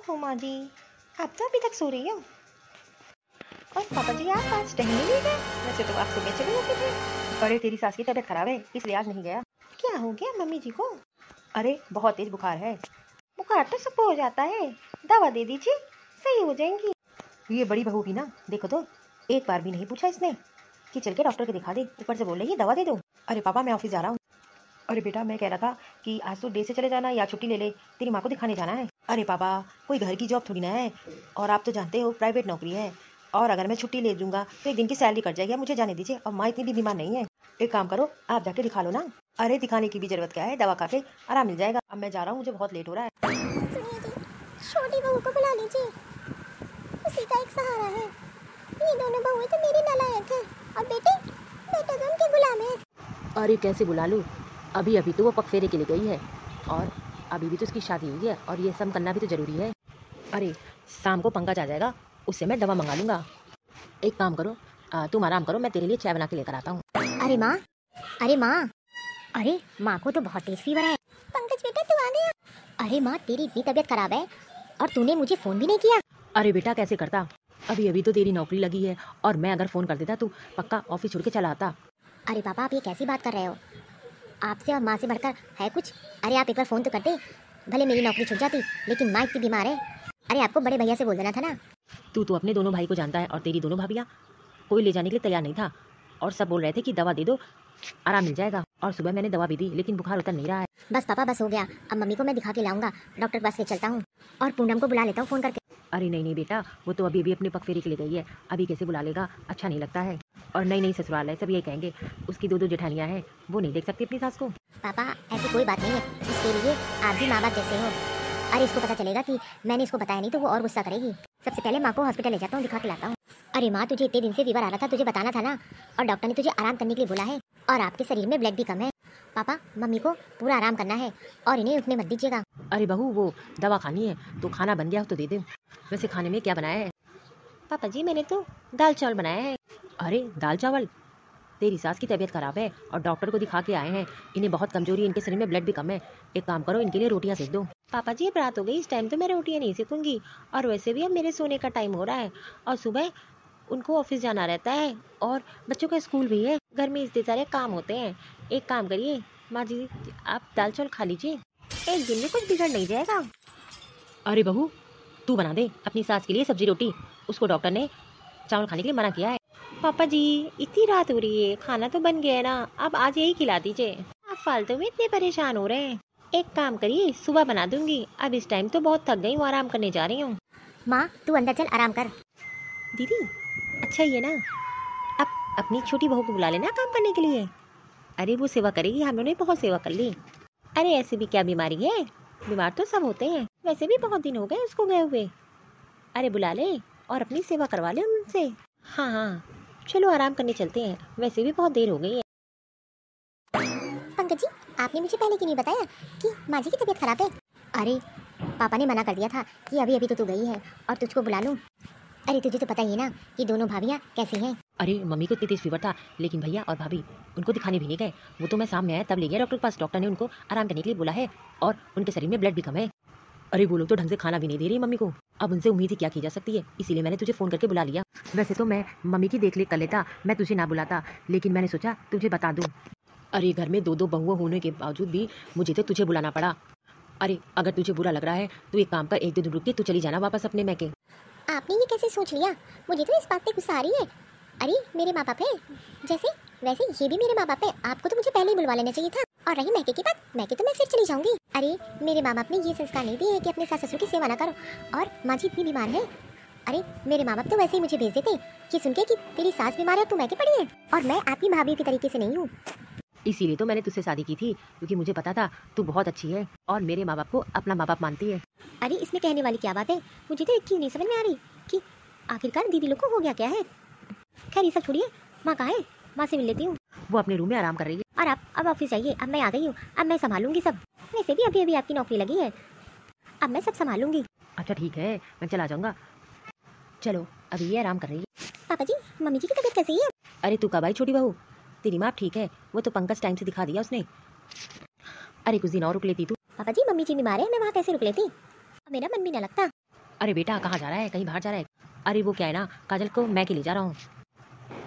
ओहो माँ जी, आप तो अभी तक सो रही हो। और पापा जी आप आज टहलने नहीं गए? वैसे तो आप सुबह चले जाते थे। अरे तेरी सास की तबीयत खराब है इसलिए आज नहीं गया। क्या हो गया मम्मी जी को? अरे बहुत तेज बुखार है। बुखार तो सबको हो जाता है, दवा दे दीजिए, सही हो जाएंगी। ये बड़ी बहू भी ना, देखो तो एक बार भी नहीं पूछा इसने कि चल के डॉक्टर के दिखा दे, ऊपर से बोल रही है दवा दे दो। अरे पापा मैं ऑफिस जा रहा हूँ। अरे बेटा मैं कह रहा था कि आज तो डे से चले जाना या छुट्टी ले ले, तेरी माँ को दिखाने जाना है। अरे पापा कोई घर की जॉब थोड़ी ना है, और आप तो जानते हो प्राइवेट नौकरी है, और अगर मैं छुट्टी ले लूँगा तो एक दिन की सैलरी कट जाएगी। मुझे जाने दीजिए, और माँ इतनी भी बीमार नहीं है। एक काम करो आप जाके दिखा लो ना। अरे दिखाने की भी जरूरत क्या है, दवा खा के आराम मिल जाएगा। अब मैं जा रहा हूँ, मुझे बहुत लेट हो रहा है। छोटी बहू को बुला लीजिए, उसी का एक सहारा है। ये दोनों बहुएं तो मेरी नालायक है, और बेटा तो उनके गुलाम है। अरे कैसे बुला लूँ, अभी अभी तो वो पगफेरे के लिए गई है, और अभी भी तो उसकी शादी हुई है, और ये सब करना भी तो ज़रूरी है। अरे शाम को पंकज आ जाएगा, उससे मैं दवा मंगा लूँगा। एक काम करो तुम आराम करो, मैं तेरे लिए चाय बना के लेकर आता हूँ। अरे माँ, अरे माँ को तो बहुत तेज फीवर है। पंकज बेटा तू आ गया। अरे माँ तेरी इतनी तबीयत खराब है और तूने मुझे फ़ोन भी नहीं किया। अरे बेटा कैसे करता, अभी अभी तो तेरी नौकरी लगी है, और मैं अगर फ़ोन कर देता तू पक्का ऑफिस छोड़ के चला आता। अरे पापा आप ये कैसी बात कर रहे हो, आपसे और माँ से बढ़कर है कुछ। अरे आप एक बार फ़ोन तो करते, भले मेरी नौकरी छूट जाती, लेकिन माँ इतनी बीमार है। अरे आपको बड़े भैया से बोल देना था ना। तू तो अपने दोनों भाई को जानता है, और तेरी दोनों भाभियाँ कोई ले जाने के लिए तैयार नहीं था, और सब बोल रहे थे कि दवा दे दो आराम मिल जाएगा, और सुबह मैंने दवा भी दी लेकिन बुखार उतर नहीं रहा है। बस पापा बस हो गया, अब मम्मी को मैं दिखा के लाऊंगा, डॉक्टर के पास ले चलता हूँ, और पूनम को बुला लेता हूँ फ़ोन करके। अरे नहीं नहीं बेटा, वो तो अभी अभी अपने पगफेरे के लिए गई है, अभी कैसे बुला लेगा, अच्छा नहीं लगता है। और नई नई ससुराल है, सब ये कहेंगे उसकी दो दो जेठानियाँ हैं, वो नहीं देख सकती अपनी सास को। पापा ऐसी कोई बात नहीं है, इसके लिए आप भी माँ बाप जैसे हो। अरे इसको पता चलेगा कि मैंने इसको बताया नहीं तो वो और गुस्सा करेगी। सबसे पहले माँ को हॉस्पिटल ले जाता हूँ, दिखा के लाता हूँ। अरे माँ तुझे इतने दिन से फीवर आ रहा था, तुझे बताना था ना, और डॉक्टर ने तुझे आराम करने के लिए बोला है, और आपके शरीर में ब्लड भी कम है। पापा मम्मी को पूरा आराम करना है, और इन्हें उठने मत दीजिएगा। अरे बहू वो दवा खानी है तो खाना बन गया हो तो दे दे। वैसे खाने में क्या बनाया है? पापा जी मैंने तो दाल चावल बनाया है। अरे दाल चावल, तेरी सास की तबीयत खराब है और डॉक्टर को दिखा के आए हैं, इन्हें बहुत कमजोरी है, इनके शरीर में ब्लड भी कम है। एक काम करो इनके लिए रोटियां सेक दो। पापा जी अब रात हो गई, इस टाइम तो मैं रोटियां नहीं सेकूंगी, और वैसे भी अब मेरे सोने का टाइम हो रहा है, और सुबह उनको ऑफिस जाना रहता है, और बच्चों का स्कूल भी है, घर में इतने सारे काम होते हैं। एक काम करिए माँ जी, आप दाल चावल खा लीजिए, एक दिन में कुछ बिगड़ नहीं जाएगा। अरे बहू तू बना दे अपनी सास के लिए सब्जी रोटी, उसको डॉक्टर ने चावल खाने के लिए मना किया है। पापा जी इतनी रात हो रही है, खाना तो बन गया है ना, अब आज यही खिला दीजिए, आप फालतू में इतने परेशान हो रहे हैं। एक काम करिए सुबह बना दूंगी, अब इस टाइम तो बहुत थक गई हूँ, आराम करने जा रही हूँ। माँ तू अंदर चल आराम कर। दीदी अच्छा ये ना, अब अपनी छोटी बहू को बुला लेना काम करने के लिए। अरे वो सेवा करेगी, हम लोगों ने बहुत सेवा कर ली। अरे ऐसे भी क्या बीमारी है, बीमार तो सब होते हैं, वैसे भी बहुत दिन हो गए उसको गए हुए। अरे बुला ले और अपनी सेवा करवा ले उनसे। हाँ हाँ चलो आराम करने चलते हैं, वैसे भी बहुत देर हो गई है। पंकज जी आपने मुझे पहले क्यों नहीं बताया कि माँ जी की तबीयत खराब है? अरे पापा ने मना कर दिया था कि अभी अभी तो तू गई है और तुझको बुला लूँ। अरे तुझे तो पता ही है ना कि दोनों भाभियाँ कैसी हैं। अरे मम्मी को इतनी तेज फीवर था, लेकिन भैया और भाभी उनको दिखाने भी नहीं गए, वो तो मैं सामने आया तब ले गया डॉक्टर के पास। डॉक्टर ने उनको आराम करने के लिए बोला है, और उनके शरीर में ब्लड भी कम है। अरे वो लोग तो ढंग से खाना भी नहीं दे रही मम्मी को, अब उनसे उम्मीद ही क्या की जा सकती है, इसीलिए मैंने तुझे फ़ोन करके बुला लिया। वैसे तो मैं मम्मी की देख रेख कर लेता, मैं तुझे ना बुलाता, लेकिन मैंने सोचा तुझे बता दूँ। अरे घर में दो दो बहुओं होने के बावजूद भी मुझे तो तुझे बुलाना पड़ा। अरे अगर तुझे बुरा लग रहा है तो एक काम कर, एक दो दिन रुक के तू चली जाना वापस अपने मैके। आपने ये कैसे सोच लिया? मुझे तो इस बात पे गुस्सा आ रही है। अरे मेरे माँ बाप है जैसे वैसे ये भी मेरे माँ बाप है, आपको तो मुझे पहले ही बुलवा लेना चाहिए था। और रही मैके की बात, मैके तो मैं फिर चली जाऊंगी। अरे मेरे माँ बाप ने ये संस्कार नहीं दिए कि अपने सास ससुर की सेवा ना करो, और माँ जी इतनी बीमार है। अरे मेरे माँ बाप तो वैसे ही मुझे भेज देते कि सुन के कि तेरी सास बीमार है, तू मैके पड़ी है, और मैं आपकी भाभी की तरीके से नहीं हूँ। इसीलिए तो मैंने तुझसे शादी की थी, क्योंकि मुझे पता था तू बहुत अच्छी है और मेरे माँ बाप को अपना माँ बाप मानती है। अरे इसमें कहने वाली क्या बात है, मुझे तो एक चीज़ नहीं समझ में आ रही कि आखिरकार दीदी लोग को हो गया क्या है। खैर ये सब छोड़िए, माँ कहाँ है? माँ से मिल लेती हूँ। वो अपने रूम में आराम कर रही है। और आप अब ऑफिस जाइए, अब मैं आ गई हूँ, अब मैं संभालूंगी सब। वैसे भी अभी अभी आपकी नौकरी लगी है, अब मैं सब संभालूंगी। अच्छा ठीक है मैं चला जाऊँगा, चलो अभी ये आराम कर रही है। पापा जी मम्मी जी की तबीयत कैसी है? अरे तू कब आई छोटी बहू, तेरी माँ ठीक है, वो तो पंकज टाइम से दिखा दिया उसने। अरे कुछ दिन और रुक लेती तू। पापा जी मम्मी जी बीमार है, मैं वहाँ कैसे रुक लेती, अब मेरा मन भी ना लगता। अरे बेटा कहाँ जा रहा है, कहीं बाहर जा रहा है? अरे वो क्या है ना, काजल को मैं के ले जा रहा हूँ।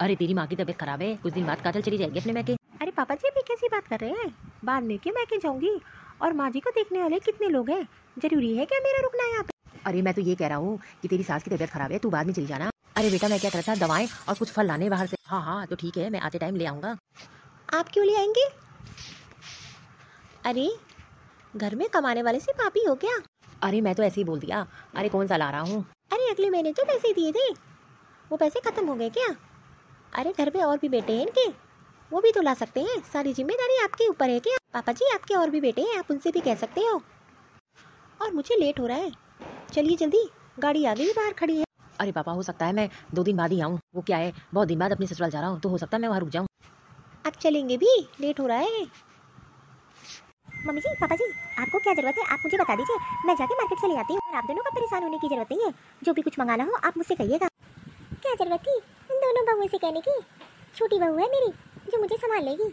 अरे तेरी माँ की तबीयत खराब है, कुछ दिन बाद काजल चली जाएगी अपने मैके। अरे पापा जी अभी कैसी बात कर रहे हैं? बाद में क्यों मैं के जाऊंगी? और माँ जी को देखने वाले कितने लोग हैं? जरूरी है क्या मेरा रुकना यहाँ पे? अरे मैं तो ये कह रहा हूँ कि तेरी सास की तबीयत खराब है, तू बाद में चली जाना। अरे बेटा मैं क्या करता, दवाएं और कुछ फल लाने बाहर से। हाँ हाँ तो ठीक है, मैं आते टाइम ले आऊँगा। आप क्यों ले आएंगे? अरे घर में कमाने वाले से पापी हो क्या? अरे मैं तो ऐसे ही बोल दिया। अरे कौन सा ला रहा हूँ? अरे अगले महीने तो पैसे दिए थे, वो पैसे खत्म हो गए क्या? अरे घर में और भी बेटे हैं इनके, वो भी तो ला सकते हैं। सारी जिम्मेदारी आपके ऊपर है क्या? पापा जी आपके और भी बेटे हैं, आप उनसे भी कह सकते हो। और मुझे लेट हो रहा है, चलिए जल्दी, गाड़ी आ गई बाहर खड़ी है। अरे पापा हो सकता है मैं 2 दिन बाद ही आऊँ। वो क्या है, बहुत दिन बाद अपने ससुराल जा रहा हूँ, तो हो सकता है मैं वहाँ रुक जाऊँ। आप चलेंगे भी? लेट हो रहा है। मम्मी जी पापा जी आपको क्या जरूरत है आप मुझे बता दीजिए, मैं जाके मार्केट से ले आती हूँ। और आप दोनों को परेशान होने की जरूरत नहीं है, जो भी कुछ मंगाना हो आप मुझसे कहिएगा। क्या जरूरत थी उन दोनों बहुओं से कहने की? छोटी बहू है मेरी जो मुझे संभाल लेगी।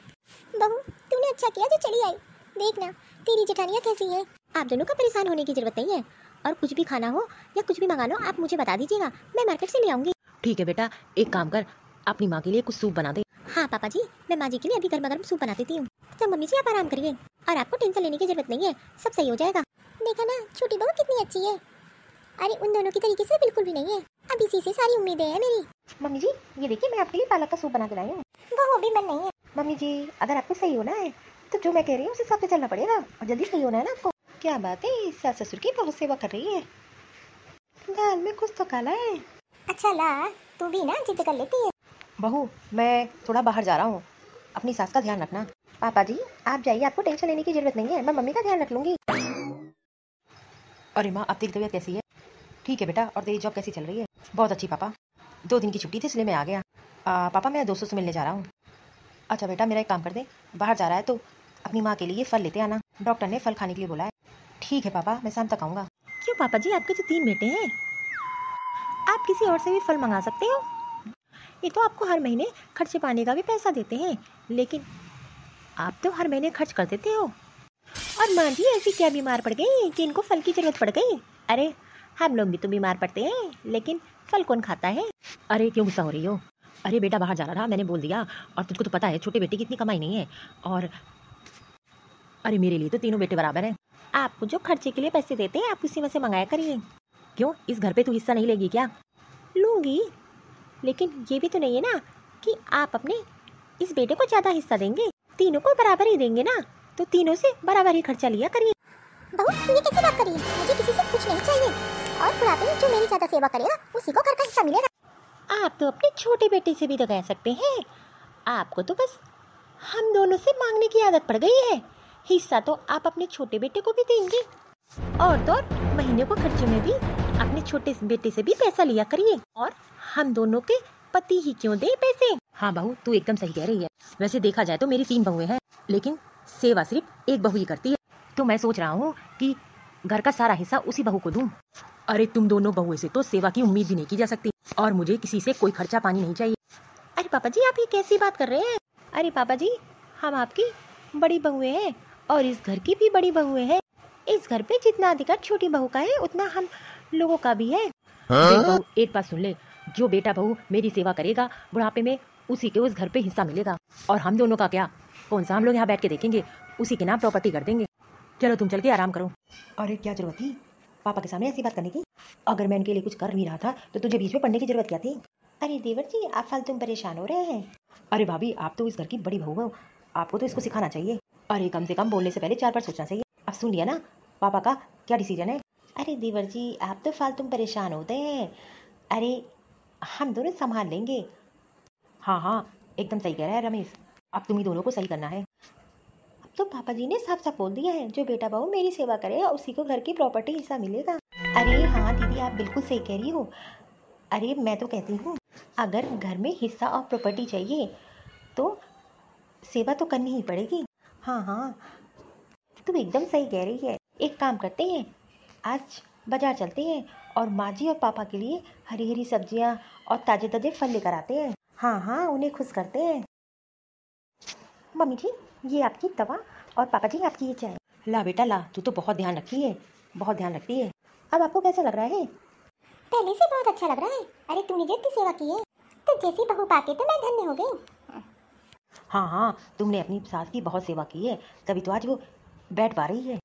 बहू तूने अच्छा किया जो चली आई, देखना तेरी जेठानियाँ कैसी है। आप दोनों को परेशान होने की जरूरत नहीं है, और कुछ भी खाना हो या कुछ भी मंगा लो आप मुझे बता दीजिएगा, मैं मार्केट से ले आऊँगी। ठीक है बेटा, एक काम कर, अपनी माँ के लिए कुछ सूप बना दे। हाँ पापा जी मैं माँ जी के लिए अभी गर्मा गर्म सूप बना देती हूँ। तो मम्मी जी आप आराम करिए, और आपको टेंशन लेने की जरूरत नहीं है, सब सही हो जाएगा। देखा ना छोटी बहू कितनी अच्छी है। अरे उन दोनों की तरीके से बिल्कुल भी नहीं है, अब इसी से सारी उम्मीदें हैं मेरी। मम्मी जी ये देखिए मैं आपके लिए पालक का सूप बना के लाई हूँ। वो भी मन नहीं है। मम्मी जी अगर आपको सही होना है तो जो मैं कह रही हूँ उस हिसाब से चलना पड़ेगा, और जल्दी सही होना है ना आपको। क्या बात है, सास ससुर की बहुत सेवा कर रही है, दाल में कुछ तो काला है। अच्छा ला तू भी ना जिद कर लेती है। बहू मैं थोड़ा बाहर जा रहा हूँ, अपनी सास का ध्यान रखना। पापा जी आप जाइए, आपको टेंशन लेने की जरूरत नहीं है, मैं मम्मी का ध्यान रख लूंगी। अरे माँ अब तेरी तबीयत कैसी है? ठीक है बेटा, और तेरी जॉब कैसी चल रही है? बहुत अच्छी पापा, 2 दिन की छुट्टी थी इसलिए मैं आ गया। पापा मैं दोस्तों से मिलने जा रहा हूँ। अच्छा बेटा मेरा एक काम कर दे, बाहर जा रहा है तो अपनी माँ के लिए फल लेते आना, डॉक्टर ने फल खाने के लिए बोला है। ठीक है पापा मैं शाम तक आऊँगा। क्यों पापा जी आपके जो 3 बेटे हैं आप किसी और से भी फल मंगा सकते हो, ये तो आपको हर महीने खर्चे पाने का भी पैसा देते हैं, लेकिन आप तो हर महीने खर्च कर देते हो। और माँ जी ऐसी क्या बीमार पड़ गई कि इनको फल की जरूरत पड़ गई? अरे हम लोग भी तो बीमार पड़ते हैं, लेकिन फल कौन खाता है? अरे क्यों गुस्सा हो रही हो? अरे बेटा बाहर जा रहा था मैंने बोल दिया, और तुझको तो पता है छोटे बेटे की इतनी कमाई नहीं है, और अरे मेरे लिए तो तीनों बेटे बराबर हैं। आपको जो खर्चे के लिए पैसे देते हैं आप उसी में से मंगाया करिए। क्यों इस घर पे तू हिस्सा नहीं लेगी क्या? लूँगी, लेकिन ये भी तो नहीं है ना कि आप अपने इस बेटे को ज़्यादा हिस्सा देंगे, तीनों को बराबर ही देंगे ना, तो तीनों से बराबर ही खर्चा लिया करिए। बहू ये कैसी बात करिए, मुझे किसी से कुछ नहीं चाहिए, और बुढ़ापे में जो मेरी ज़्यादा सेवा करेगा उसी को घर का हिस्सा मिलेगा। आप तो अपने छोटे बेटे से भी तो कह सकते हैं, आपको तो बस हम दोनों से मांगने की आदत पड़ गई है। हिस्सा तो आप अपने छोटे बेटे को भी देंगे, और तो और महीने को खर्चे में भी अपने छोटे बेटे से भी पैसा लिया करिए, और हम दोनों के पति ही क्यों दे पैसे। हाँ बहू तू एकदम सही कह रही है, वैसे देखा जाए तो मेरी 3 बहुएं हैं, लेकिन सेवा सिर्फ एक बहू ही करती है, तो मैं सोच रहा हूँ कि घर का सारा हिस्सा उसी बहू को दूं। अरे तुम दोनों बहुएं से तो सेवा की उम्मीद भी नहीं की जा सकती, और मुझे किसी से कोई खर्चा पानी नहीं चाहिए। अरे पापा जी आप ये कैसी बात कर रहे हैं? अरे पापा जी हम आपकी बड़ी बहुएं हैं, और इस घर की भी बड़ी बहुएं हैं। इस घर पे जितना अधिकार छोटी बहू का है उतना हम लोगों का भी है। देख बहू एक बात सुन ले, जो बेटा बहू मेरी सेवा करेगा बुढ़ापे में उसी के उस घर पे हिस्सा मिलेगा, और हम दोनों का क्या, कौन सा हम लोग यहाँ बैठ के देखेंगे, उसी के नाम प्रॉपर्टी कर देंगे। चलो तुम चल के आराम करो। अरे क्या जरूरत थी पापा के सामने ऐसी बात करने की? अगर मैं इनके लिए कुछ कर नहीं रहा था तो तुझे बीच में पढ़ने की जरूरत क्या थी? अरे देवर जी आप फालतू में परेशान हो रहे हैं। अरे भाभी आप तो इस घर की बड़ी बहू हो, आपको तो इसको सिखाना चाहिए। अरे कम से कम बोलने से पहले 4 बार सोचना चाहिए। अब सुन लिया ना पापा का क्या डिसीजन है? अरे देवर जी आप तो फालतू में परेशान होते हैं, अरे हम दोनों संभाल लेंगे। हाँ हाँ एकदम सही कह रहा है रमेश, अब तुम ही दोनों को सही करना है। अब तो पापा जी ने साफ साफ बोल दिया है, जो बेटा बहू मेरी सेवा करेगा उसी को घर की प्रॉपर्टी हिस्सा मिलेगा। अरे हाँ दीदी आप बिल्कुल सही कह रही हो। अरे मैं तो कहती हूँ अगर घर में हिस्सा और प्रॉपर्टी चाहिए तो सेवा तो करनी ही पड़ेगी। हाँ हाँ तुम एकदम सही कह रही है। एक काम करते हैं, आज बाजार चलते हैं और माँ जी और पापा के लिए हरी हरी सब्जियाँ और ताजे ताजे फल लेकर आते हैं। हाँ हाँ उन्हें खुश करते हैं। मम्मी जी ये आपकी दवा, और पापा जी आपकी ये चाय। ला बेटा ला, तू तो बहुत ध्यान रखती है, बहुत ध्यान रखती है। अब आपको कैसा लग रहा है? पहले से बहुत अच्छा लग रहा है। अरे तूने जो इतनी सेवा की है, तो जैसी बहू पाके तो मैं धन्य हो गई। हाँ हाँ, तुमने अपनी सास की बहुत सेवा की है, तभी तो आज वो बैठ पा रही है।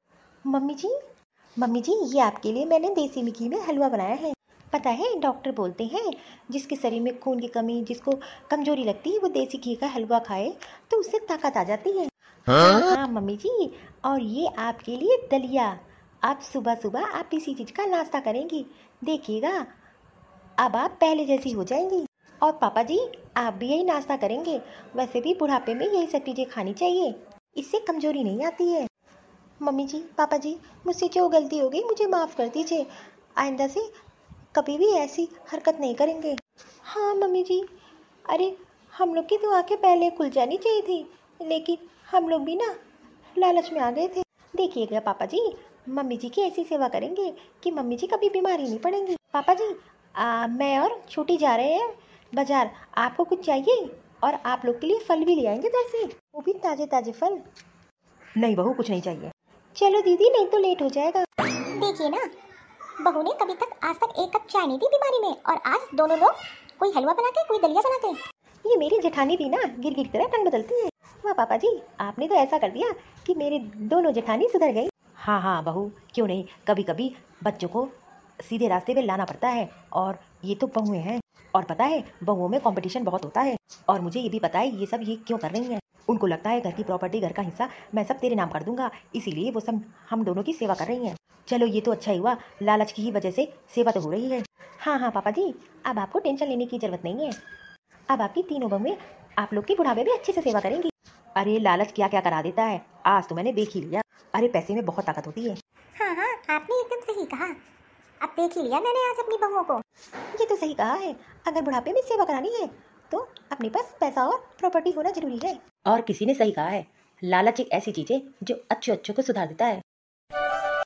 मम्मी जी ये आपके लिए मैंने देसी घी में हलवा बनाया है। पता है डॉक्टर बोलते हैं जिसके शरीर में खून की कमी, जिसको कमजोरी लगती है, वो देसी घी का हलवा खाए तो उससे ताकत आ जाती है। हाँ मम्मी जी, और ये आपके लिए दलिया। आप सुबह सुबह आप इसी चीज़ का नाश्ता करेंगी, देखिएगा अब आप पहले जैसी हो जाएंगी। और पापा जी आप भी यही नाश्ता करेंगे। वैसे भी बुढ़ापे में यही सब चीज़ें खानी चाहिए, इससे कमजोरी नहीं आती है। मम्मी जी पापा जी, मुझसे जो गलती हो गई मुझे माफ़ कर दीजिए, आइंदा से कभी भी ऐसी हरकत नहीं करेंगे। हाँ मम्मी जी, अरे हम लोग की तो आंखें पहले खुल जानी चाहिए थी, लेकिन हम लोग भी ना लालच में आ गए थे। देखिएगा पापा जी, मम्मी जी की ऐसी सेवा करेंगे कि मम्मी जी कभी बीमार ही नहीं पड़ेंगी। पापा जी मैं और छोटी जा रहे हैं बाजार, आपको कुछ चाहिए? और आप लोग के लिए फल भी ले आएंगे घर से, वो भी ताजे ताजे फल। नहीं बहू कुछ नहीं चाहिए। चलो दीदी, नहीं तो लेट हो जाएगा। देखिए ना, बहू ने कभी तक आज तक एक कप चाय नहीं दी बीमारी में, और आज दोनों लोग कोई हलवा बना के, कोई दलिया बना के। ये मेरी जेठानी भी ना गिरगिट की तरह रंग बदलती है। वाह पापा जी, आपने तो ऐसा कर दिया कि मेरे दोनों जेठानी सुधर गई। हाँ हाँ बहू, क्यों नहीं, कभी कभी बच्चों को सीधे रास्ते पे लाना पड़ता है, और ये तो बहुएं हैं। और पता है बहुओं में कंपटीशन बहुत होता है, और मुझे ये भी पता है ये सब ये क्यों कर रही हैं। उनको लगता है घर की प्रॉपर्टी, घर का हिस्सा मैं सब तेरे नाम कर दूंगा, इसीलिए वो सब हम दोनों की सेवा कर रही हैं। चलो ये तो अच्छा ही हुआ, लालच की ही वजह से सेवा तो हो रही है। हाँ हाँ पापा जी, अब आपको टेंशन लेने की जरूरत नहीं है। अब आपकी तीनों बहुएं आप लोग की बुढ़ापे में अच्छे से सेवा करेंगी। अरे लालच क्या क्या करा देता है, आज तो मैंने देख ही लिया। अरे पैसे में बहुत ताकत होती है। हाँ हाँ, आपने एकदम सही कहा। अब देख ही लिया मैंने आज अपनी बहुओं को। ये तो सही कहा है, अगर बुढ़ापे में सेवा करानी है तो अपने पास पैसा और प्रॉपर्टी होना जरूरी है। और किसी ने सही कहा है, लालच एक ऐसी चीज है जो अच्छों को सुधार देता है।